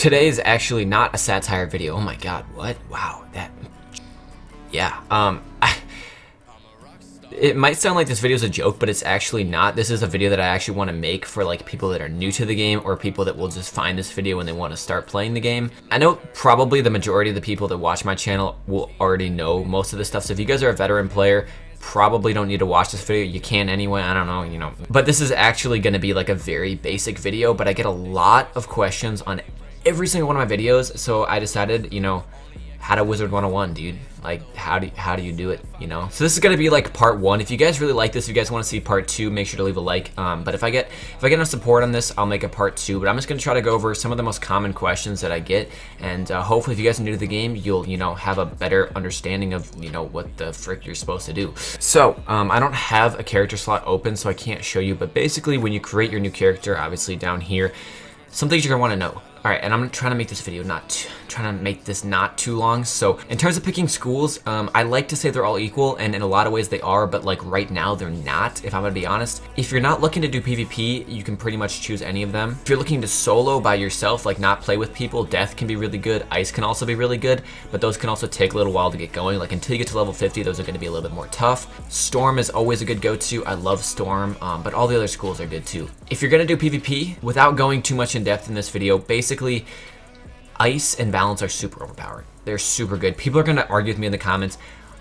Today is actually not a satire video. Oh my god, what? Wow, that... Yeah, it might sound like this video is a joke, but it's actually not. This is a video that I actually want to make for like people that are new to the game or people that will just find this video when they want to start playing the game. I know probably the majority of the people that watch my channel will already know most of this stuff, so if you guys are a veteran player, probably don't need to watch this video. You can anyway, I don't know, you know. But this is actually going to be like a very basic video, but I get a lot of questions on every single one of my videos, so I decided, you know, how to Wizard 101, dude. Like, how do you do it, you know? So this is gonna be like part one. If you guys really like this, if you guys want to see part two, make sure to leave a like. But if I get enough support on this, I'll make a part two. But I'm just gonna try to go over some of the most common questions that I get, and hopefully, if you guys are new to the game, you'll have a better understanding of what the frick you're supposed to do. So I don't have a character slot open, so I can't show you. But basically, when you create your new character, obviously down here, some things you're gonna want to know. All right, and I'm trying to make this video not too long. So in terms of picking schools, I like to say they're all equal, and in a lot of ways they are, but like right now they're not, if I'm gonna be honest. If you're not looking to do PvP, you can pretty much choose any of them. If you're looking to solo by yourself, like not play with people, Death can be really good, Ice can also be really good, but those can also take a little while to get going. Like until you get to level 50, those are gonna be a little bit more tough. Storm is always a good go-to. I love Storm, but all the other schools are good too. If you're gonna do PvP, without going too much in depth in this video, basically, Ice and Balance are super overpowered. They're super good. People are gonna argue with me in the comments.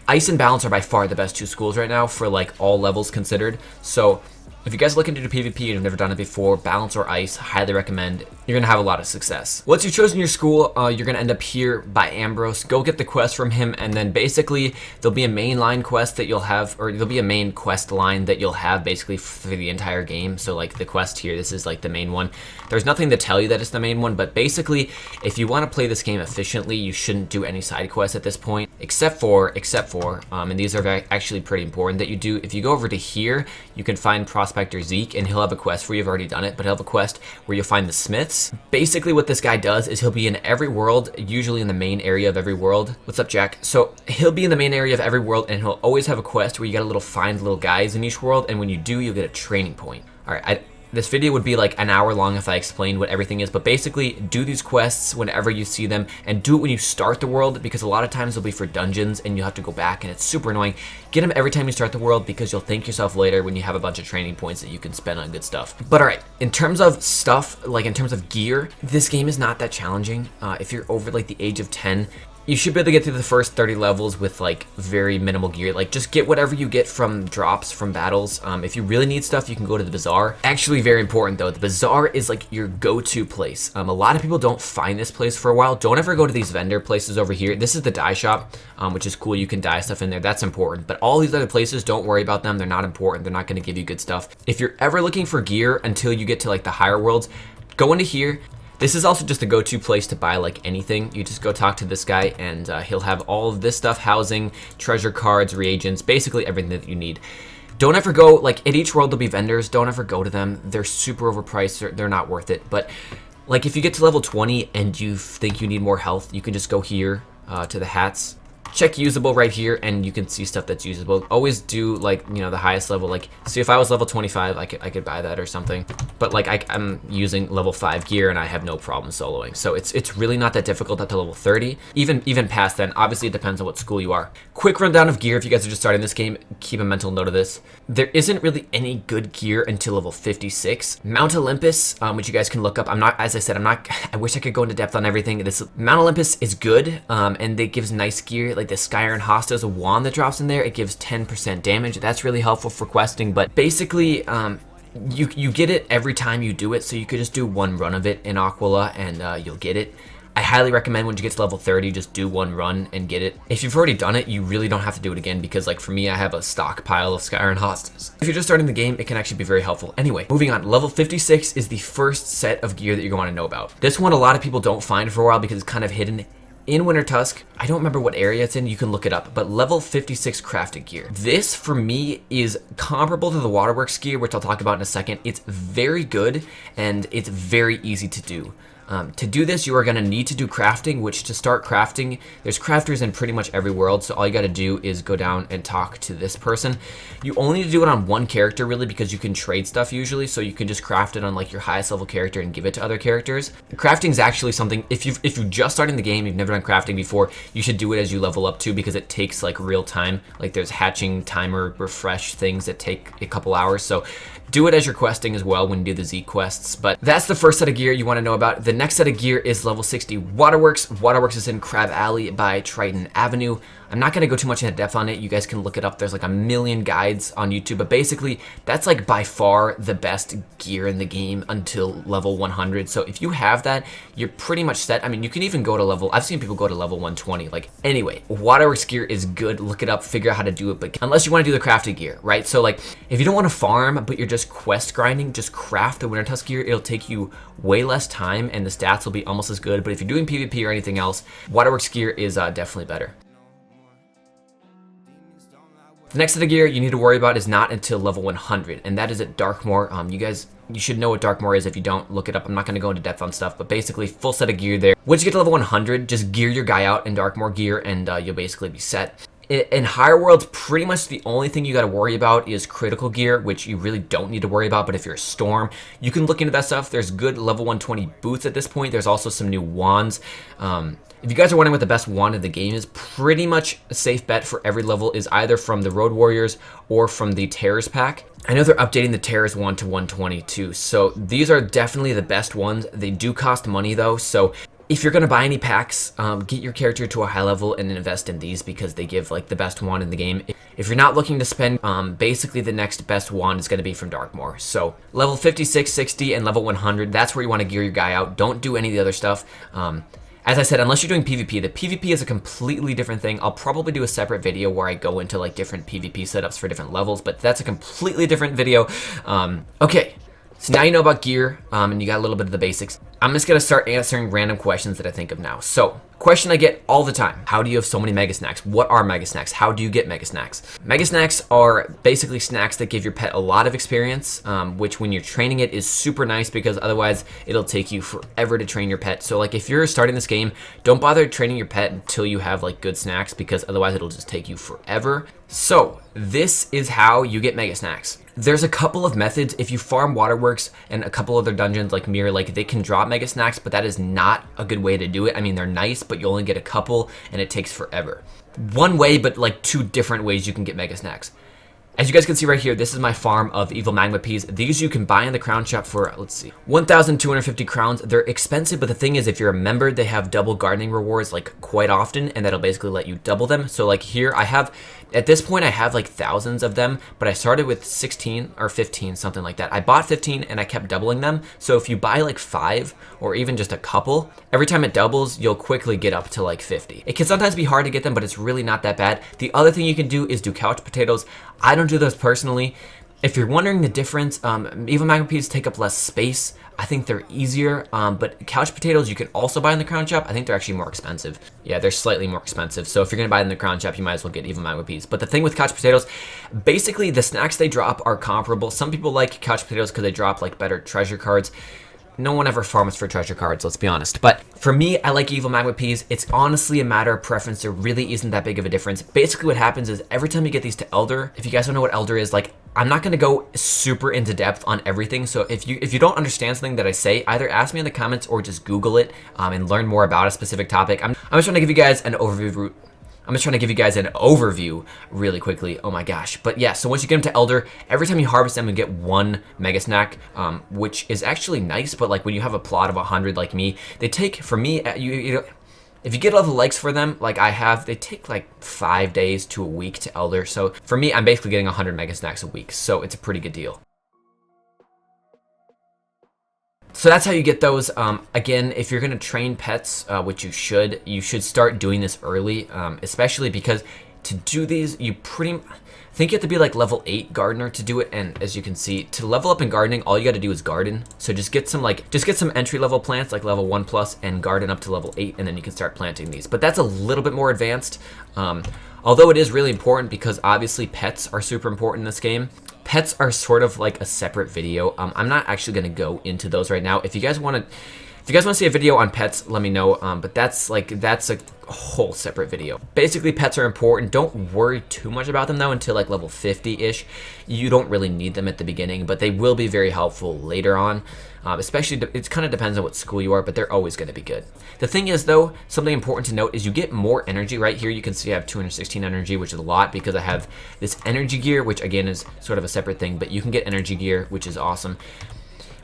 Ice and Balance are by far the best two schools right now for like all levels considered. So if you guys are looking to do PvP and you've never done it before, Balance or Ice, highly recommend. You're gonna have a lot of success. Once you've chosen your school, you're gonna end up here by Ambrose. Go get the quest from him, and then basically there'll be a main line quest that you'll have, or there'll be a main quest line that you'll have basically for the entire game. So like the quest here, this is like the main one. There's nothing to tell you that it's the main one, but basically if you want to play this game efficiently, you shouldn't do any side quests at this point, except for, and these are actually pretty important, that you do. If you go over to here, you can find Prospector Zeke, and he'll have a quest where you've already done it, but he'll have a quest where you'll find the Smiths. Basically what this guy does is he'll be in every world, usually in the main area of every world. What's up, Jack? So he'll be in the main area of every world, and he'll always have a quest where you gotta find little guys in each world, and when you do, you'll get a training point. All right, this video would be like an hour long if I explained what everything is, but basically do these quests whenever you see them, and do it when you start the world, because a lot of times they'll be for dungeons and you'll have to go back and it's super annoying. Get them every time you start the world, because you'll thank yourself later when you have a bunch of training points that you can spend on good stuff. But all right, in terms of stuff, like in terms of gear, this game is not that challenging. If you're over like the age of 10, you should be able to get through the first 30 levels with like very minimal gear. Like just get whatever you get from drops from battles. If you really need stuff, you can go to the bazaar. Actually, very important though, the bazaar is like your go-to place. A lot of people don't find this place for a while. Don't ever go to these vendor places over here. This is the dye shop, which is cool. You can dye stuff in there. That's important. But all these other places, don't worry about them. They're not important. They're not going to give you good stuff. If you're ever looking for gear until you get to like the higher worlds, go into here. This is also just a go-to place to buy like anything. You just go talk to this guy, and he'll have all of this stuff: housing, treasure cards, reagents, basically everything that you need. Don't ever go, like at each world there'll be vendors. Don't ever go to them. They're super overpriced. They're not worth it. But like if you get to level 20 and you think you need more health, you can just go here to the hats. Check usable right here, and you can see stuff that's usable. Always do like the highest level. Like, see, if I was level 25, I could buy that or something. But like I'm using level 5 gear, and I have no problem soloing. So it's really not that difficult up to level 30. Even past then, obviously it depends on what school you are. Quick rundown of gear if you guys are just starting this game. Keep a mental note of this. There isn't really any good gear until level 56. Mount Olympus, which you guys can look up. As I said, I wish I could go into depth on everything. Mount Olympus is good, and it gives nice gear. Like the Sky Iron Hosta is a wand that drops in there. It gives 10% damage. That's really helpful for questing, but basically you get it every time you do it, so you could just do one run of it in Aquila, and you'll get it. I highly recommend when you get to level 30, just do one run and get it. If you've already done it, you really don't have to do it again, because like for me, I have a stockpile of Sky Iron Hostas. If you're just starting the game, it can actually be very helpful. Anyway, moving on. Level 56 is the first set of gear that you're going to want to know about. This one a lot of people don't find for a while because it's kind of hidden in Winter Tusk. I don't remember what area it's in, you can look it up, but level 56 crafted gear. This for me is comparable to the Waterworks gear, which I'll talk about in a second. It's very good, and it's very easy to do. To do this, you are going to need to do crafting, which to start crafting, there's crafters in pretty much every world, so all you got to do is go down and talk to this person. You only need to do it on one character really, because you can trade stuff usually, so you can just craft it on like your highest level character and give it to other characters. Crafting is actually something, if you're just starting the game, you've never done crafting before, you should do it as you level up too, because it takes like real time. Like there's hatching, timer, refresh things that take a couple hours, so do it as you're questing as well when you do the Z quests. But that's the first set of gear you want to know about. The next set of gear is level 60 Waterworks. Waterworks is in Crab Alley by Triton Avenue. I'm not going to go too much into depth on it. You guys can look it up. There's like a million guides on YouTube, but basically that's like by far the best gear in the game until level 100. So if you have that, you're pretty much set. I mean, you can even go to level, I've seen people go to level 120. Like anyway, Waterworks gear is good. Look it up, figure out how to do it, but unless you want to do the crafted gear, right? So like if you don't want to farm, but you're just quest grinding, just craft the Winter Tusk gear. It'll take you way less time and the stats will be almost as good. But if you're doing PvP or anything else, Waterworks gear is definitely better. The next set of gear you need to worry about is not until level 100, and that is at Darkmoor. You should know what Darkmoor is. If you don't, look it up. I'm not going to go into depth on stuff, but basically full set of gear there. Once you get to level 100, just gear your guy out in Darkmoor gear, and you'll basically be set. In higher worlds, pretty much the only thing you got to worry about is critical gear, which you really don't need to worry about. But if you're a Storm, you can look into that stuff. There's good level 120 boots at this point. There's also some new wands. If you guys are wondering what the best wand in the game is, pretty much a safe bet for every level is either from the Road Warriors or from the Terrors pack. I know they're updating the Terrors wand to 120 too, so these are definitely the best ones. They do cost money though, so if you're going to buy any packs, get your character to a high level and invest in these because they give like the best wand in the game. If you're not looking to spend, basically the next best wand is going to be from Darkmoor. So level 56, 60, and level 100, that's where you want to gear your guy out. Don't do any of the other stuff. As I said, unless you're doing PvP, the PvP is a completely different thing. I'll probably do a separate video where I go into like different PvP setups for different levels, but that's a completely different video. Okay, so now you know about gear, and you got a little bit of the basics. I'm just gonna start answering random questions that I think of now. So, question I get all the time: how do you have so many Mega Snacks? What are Mega Snacks? How do you get Mega Snacks? Mega Snacks are basically snacks that give your pet a lot of experience, which when you're training it is super nice because otherwise it'll take you forever to train your pet. So like if you're starting this game, don't bother training your pet until you have like good snacks because otherwise it'll just take you forever. So this is how you get Mega Snacks. There's a couple of methods. If you farm Waterworks and a couple other dungeons like Mirror, like they can drop Mega Snacks, but that is not a good way to do it. I mean, they're nice, but you only get a couple and it takes forever. One way, but like two different ways you can get Mega Snacks. As you guys can see right here, this is my farm of evil magma peas. These you can buy in the crown shop for, let's see, 1,250 crowns. They're expensive, but the thing is, if you're a member, they have double gardening rewards like quite often, and that'll basically let you double them. So like here, I have, at this point, I have like thousands of them, but I started with 16 or 15, something like that. I bought 15 and I kept doubling them. So if you buy like 5 or even just a couple, every time it doubles, you'll quickly get up to like 50. It can sometimes be hard to get them, but it's really not that bad. The other thing you can do is do couch potatoes. I don't do those personally. If you're wondering the difference, evil magma peas take up less space. I think they're easier, but couch potatoes you can also buy in the crown shop. I think they're actually more expensive. Yeah, they're slightly more expensive. So if you're gonna buy it in the crown shop, you might as well get evil magma peas. But the thing with couch potatoes, basically the snacks they drop are comparable. Some people like couch potatoes because they drop like better treasure cards. No one ever farms for treasure cards, let's be honest. But for me, I like evil magma peas. It's honestly a matter of preference. There really isn't that big of a difference. Basically what happens is every time you get these to Elder, if you guys don't know what Elder is, like I'm not gonna go super into depth on everything. So if you don't understand something that I say, either ask me in the comments or just Google it and learn more about a specific topic. I'm just trying to give you guys an overview. I'm just trying to give you guys an overview really quickly. Oh my gosh. But yeah, so once you get them to Elder, every time you harvest them, you get 1 Mega Snack, which is actually nice. But like when you have a plot of 100 like me, they take, for me, you know, if you get all the likes for them, like I have, they take like 5 days to a week to Elder. So for me, I'm basically getting 100 Mega Snacks a week. So it's a pretty good deal. So that's how you get those. Again, if you're gonna train pets, which you should start doing this early, especially because to do these, I think you have to be like level 8 gardener to do it. And as you can see, to level up in gardening, all you gotta do is garden. So just get some entry level plants like level 1+ and garden up to level 8, and then you can start planting these. But that's a little bit more advanced. Although it is really important because obviously pets are super important in this game. Pets are sort of like a separate video. I'm not actually gonna go into those right now. If you guys want If you guys want to see a video on pets, let me know, but that's a whole separate video. Basically, pets are important. Don't worry too much about them though until like level 50-ish. You don't really need them at the beginning, but they will be very helpful later on. Especially, it kind of depends on what school you are, but they're always going to be good. The thing is though, something important to note is you get more energy. Right here you can see I have 216 energy, which is a lot because I have this energy gear, which again is sort of a separate thing, but you can get energy gear, which is awesome.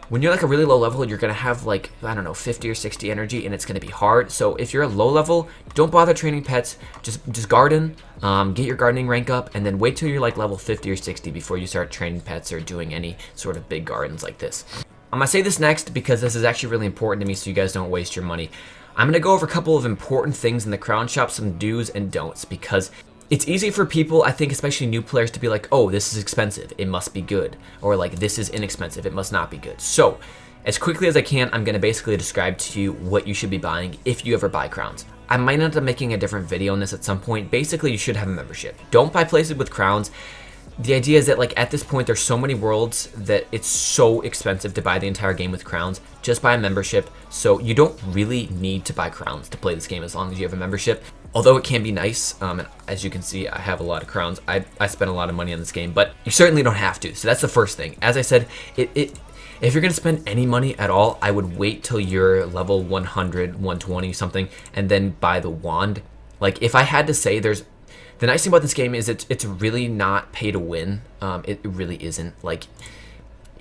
When you're like a really low level, you're going to have like, I don't know, 50 or 60 energy, and it's going to be hard. So if you're a low level, don't bother training pets. Just garden, get your gardening rank up, and then wait till you're like level 50 or 60 before you start training pets or doing any sort of big gardens like this. I'm going to say this next because this is actually really important to me so you guys don't waste your money. I'm going to go over a couple of important things in the crown shop, some do's and don'ts, because it's easy for people, I think, especially new players, to be like, oh, this is expensive, it must be good. Or like, this is inexpensive, it must not be good. So, as quickly as I can, I'm going to basically describe to you what you should be buying if you ever buy crowns. I might end up making a different video on this at some point. Basically, you should have a membership. Don't buy places with crowns. The idea is that like at this point, there's so many worlds that it's so expensive to buy the entire game with crowns. Just buy a membership. So you don't really need to buy crowns to play this game as long as you have a membership. Although it can be nice, and as you can see, I have a lot of crowns. I spent a lot of money on this game, but you certainly don't have to. So that's the first thing. As I said, if you're going to spend any money at all, I would wait till you're level 100, 120 something, and then buy the wand. Like, if I had to say, the nice thing about this game is it's really not pay to win. It really isn't. Like,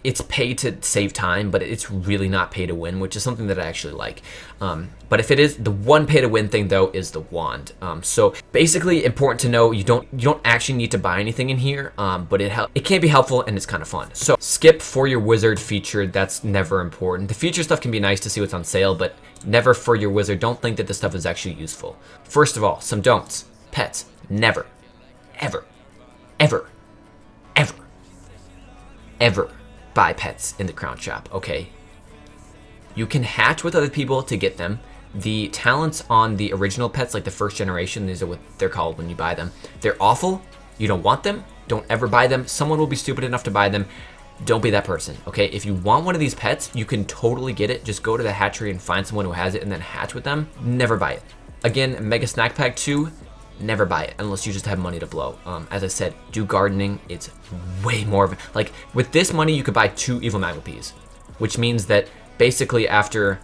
it's pay to save time, but it's really not pay to win, which is something that I actually like. But if it is, the one pay to win thing though is the wand. So basically, important to know, you don't actually need to buy anything in here, but it can be helpful and it's kind of fun. So skip for your wizard feature. That's never important. The feature stuff can be nice to see what's on sale, but never for your wizard. Don't think that this stuff is actually useful. First of all, some don'ts. Pets, never, ever, ever, ever, ever buy pets in the crown shop, okay? You can hatch with other people to get them. The talents on the original pets, like the first generation, these are what they're called when you buy them. They're awful. You don't want them. Don't ever buy them. Someone will be stupid enough to buy them. Don't be that person, okay? If you want one of these pets, you can totally get it. Just go to the hatchery and find someone who has it and then hatch with them. Never buy it. Again, Mega Snack Pack 2, never buy it unless you just have money to blow. As I said, do gardening. It's way more of it. Like with this money, you could buy 2 evil magma peas, which means that basically after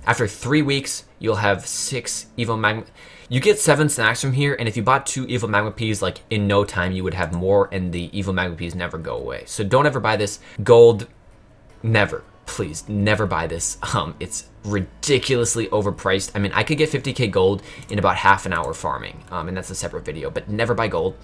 3 weeks, you'll have 6 evil magma. You get 7 snacks from here, and if you bought 2 evil magma peas, like in no time, you would have more, and the evil magma peas never go away. So don't ever buy this. Gold, never. Please never buy this. It's ridiculously overpriced. I mean, I could get 50k gold in about half an hour farming, and that's a separate video, but never buy gold.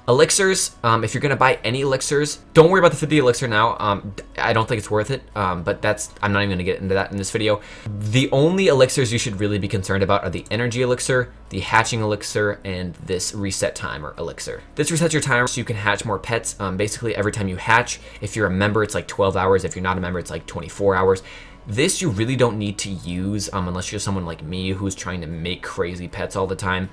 Elixirs, if you're gonna buy any elixirs, don't worry about the 50 elixir now. I don't think it's worth it, but I'm not even gonna get into that in this video. The only elixirs you should really be concerned about are the energy elixir, the hatching elixir, and this reset timer elixir. This resets your timer so you can hatch more pets. Basically every time you hatch, if you're a member, it's like 12 hours. If you're not a member, it's like 24 hours. This you really don't need to use unless you're someone like me who's trying to make crazy pets all the time.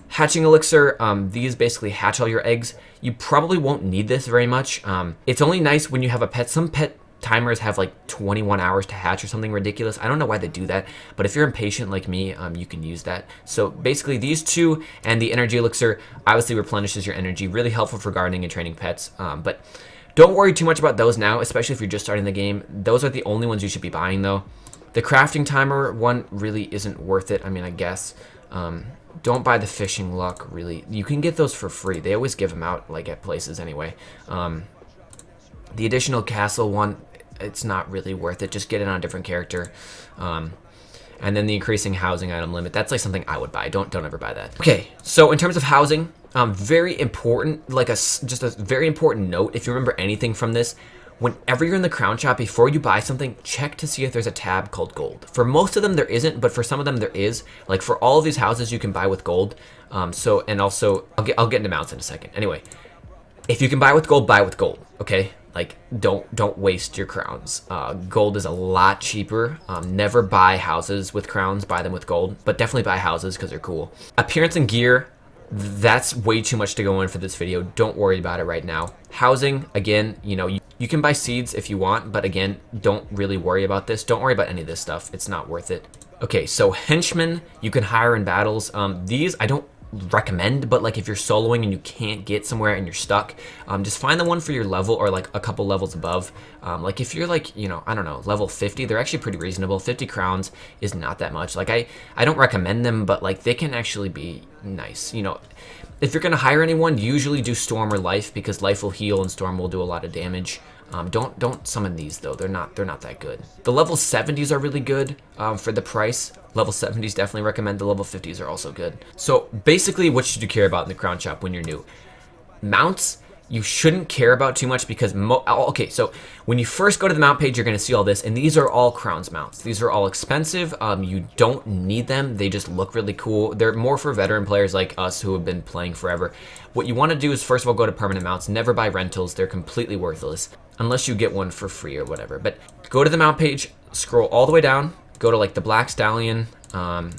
Hatching elixir, these basically hatch all your eggs. You probably won't need this very much. It's only nice when you have a pet. Some pet timers have like 21 hours to hatch or something ridiculous. I don't know why they do that, but if you're impatient like me, you can use that. So basically these 2 and the energy elixir obviously replenishes your energy. Really helpful for gardening and training pets, but don't worry too much about those now, especially if you're just starting the game. Those are the only ones you should be buying though. The crafting timer one really isn't worth it. I mean, I guess. Don't buy the fishing luck, really. You can get those for free. They always give them out, like, at places anyway. The additional castle one, it's not really worth it. Just get it on a different character. And then the increasing housing item limit, that's, like, something I would buy. Don't ever buy that. Okay, so in terms of housing, very important, like, just a very important note. If you remember anything from this, whenever you're in the crown shop, before you buy something, check to see if there's a tab called gold. For most of them, there isn't, but for some of them, there is. Like for all of these houses, you can buy with gold. And also, I'll get into mounts in a second. Anyway, if you can buy with gold, buy with gold, okay? Like, don't waste your crowns. Gold is a lot cheaper. Never buy houses with crowns, buy them with gold, but definitely buy houses because they're cool. Appearance and gear, that's way too much to go in for this video. Don't worry about it right now. Housing, again, you know, You can buy seeds if you want, but again, don't really worry about this. Don't worry about any of this stuff. It's not worth it. Okay, so henchmen you can hire in battles. These I don't recommend, but like if you're soloing and you can't get somewhere and you're stuck, just find the one for your level or like a couple levels above. Like if you're like, you know, I don't know, level 50, they're actually pretty reasonable. 50 crowns is not that much. Like I don't recommend them, but like they can actually be nice. You know, if you're gonna hire anyone, usually do Storm or Life, because Life will heal and Storm will do a lot of damage. Don't summon these though. They're not that good. The level 70s are really good for the price. Level 70s definitely recommend. The level 50s are also good. So basically, what should you care about in the crown shop when you're new? Mounts, you shouldn't care about too much because, okay, so when you first go to the mount page, you're going to see all this, and these are all crowns mounts. These are all expensive. You don't need them. They just look really cool. They're more for veteran players like us who have been playing forever. What you want to do is, first of all, go to permanent mounts. Never buy rentals. They're completely worthless unless you get one for free or whatever. But go to the mount page, scroll all the way down, go to like the Black Stallion. What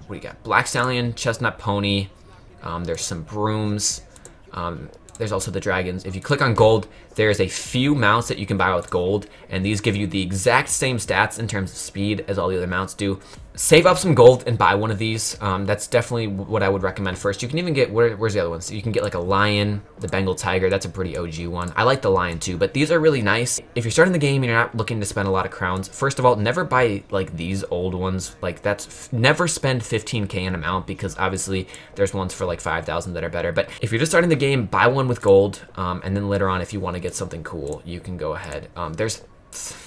do you got? Black Stallion, Chestnut Pony. There's some brooms. There's also the dragons. If you click on gold, there's a few mounts that you can buy with gold, and these give you the exact same stats in terms of speed as all the other mounts do. Save up some gold and buy one of these. That's definitely what I would recommend first. You can even get, where's the other ones? So you can get like a lion, the Bengal tiger. That's a pretty OG one. I like the lion too, but these are really nice. If you're starting the game and you're not looking to spend a lot of crowns, first of all, never buy like these old ones. Like never spend 15k in a mount, because obviously there's ones for like 5,000 that are better. But if you're just starting the game, buy one with gold, and then later on, if you want to get something cool, you can go ahead.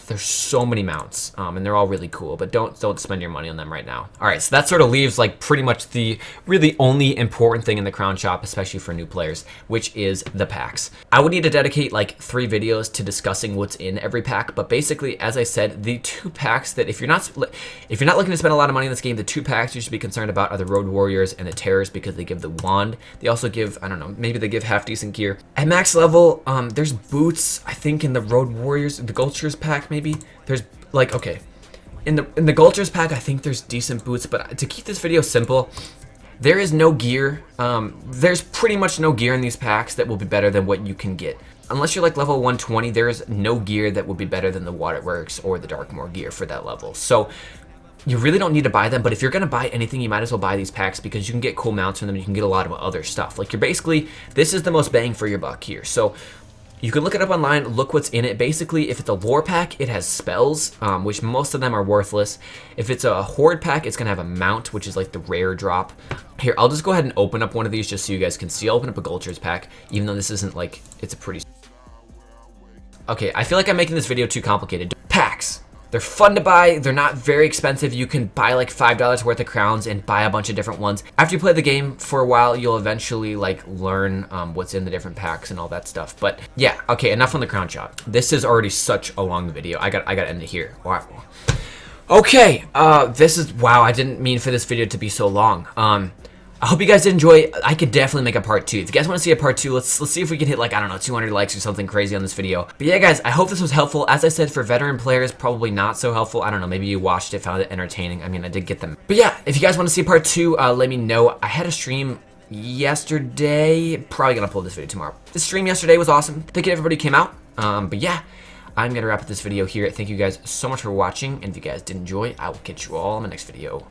There's so many mounts, and they're all really cool, but don't spend your money on them right now. All right, so that sort of leaves like pretty much the really only important thing in the crown shop, especially for new players, which is the packs. I would need to dedicate like 3 videos to discussing what's in every pack, but basically, as I said, the 2 packs that if you're not looking to spend a lot of money in this game, the 2 packs you should be concerned about are the Road Warriors and the Terrors, because they give the wand. They also give, I don't know, maybe they give half decent gear. At max level, there's boots, I think, in the Road Warriors, the Gulchers pack maybe. There's like, okay, in the Gulchers pack, I think there's decent boots, but to keep this video simple, there is no gear. There's pretty much no gear in these packs that will be better than what you can get. Unless you're like level 120, there is no gear that would be better than the Waterworks or the Darkmoor gear for that level. So you really don't need to buy them, but if you're going to buy anything, you might as well buy these packs, because you can get cool mounts from them. You can get a lot of other stuff. Like, you're basically, this is the most bang for your buck here. So you can look it up online, look what's in it. Basically, if it's a lore pack, it has spells, which most of them are worthless. If it's a horde pack, it's going to have a mount, which is like the rare drop. Here, I'll just go ahead and open up one of these just so you guys can see. I'll open up a Gulchers pack, even though this isn't like, it's a pretty... Okay, I feel like I'm making this video too complicated. Packs. They're fun to buy. They're not very expensive. You can buy like $5 worth of crowns and buy a bunch of different ones. After you play the game for a while, you'll eventually like learn what's in the different packs and all that stuff. But yeah, okay, enough on the crown shop. This is already such a long video. I got to end it here. Wow. Okay, wow, I didn't mean for this video to be so long. I hope you guys did enjoy. I could definitely make a part 2. If you guys want to see a part 2, let's see if we can hit like, I don't know, 200 likes or something crazy on this video. But yeah, guys, I hope this was helpful. As I said, for veteran players, probably not so helpful. I don't know, maybe you watched it, found it entertaining. I mean, I did get them. But yeah, if you guys want to see part 2, let me know. I had a stream yesterday. Probably gonna upload this video tomorrow. This stream yesterday was awesome. Thank you everybody who came out. But yeah, I'm gonna wrap up this video here. Thank you guys so much for watching, and if you guys did enjoy, I will catch you all in the next video.